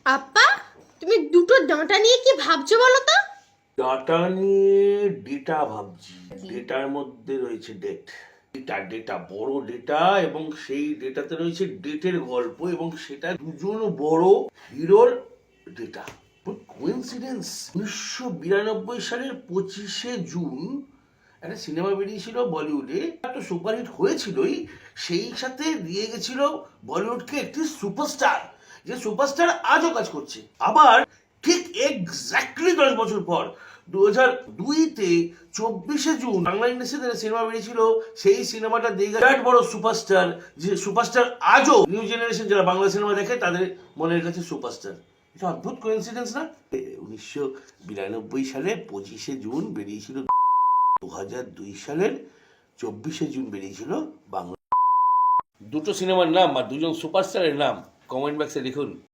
আপা, তুমি দুটো ডাঁটা নিয়ে কি ভাবছো বলো তো? ডাটা নিয়ে ডেটা ভাবছি। ডেটার মধ্যে রয়েছে ডেটা ডেটা বড় ডেটা, এবং সেই ডেটাতে রয়েছে ডেটের গল্প, এবং সেটা দুজন বড় হিরোর ডেটা। কোইন্সিডেন্স, 1992 সালের 25শে জুন একটা সিনেমা বেরিয়েছিল বলিউডে, একটা সুপারহিট হয়েছিলই, সেই সাথে দিয়ে গেছিল বলিউডকে একটি সুপারস্টার, যে সুপারস্টার আজও কাজ করছে। আবার ঠিক এক্স্যাক্টলি 10 বছর পর 2002-তে 24শে জুন বাংলা ইন্ডাস্ট্রিতে সিনেমা বেরিয়েছিল, সেই সিনেমাটা দিয়ে বিরাট বড় সুপারস্টার, যে সুপারস্টার আজও নিউ জেনারেশন যারা বাংলা সিনেমা দেখে তাদের মনের কাছে সুপারস্টার। এটা অদ্ভুত কোইন্সিডেন্স না? 1992 সালে 25শে জুন বেরিয়েছিল, 2002 সালের 24শে জুন বেরিয়েছিল বাংলা। দুটো সিনেমার নাম আর দুজন সুপারস্টারের নাম কমেন্ট বক্সে লিখুন।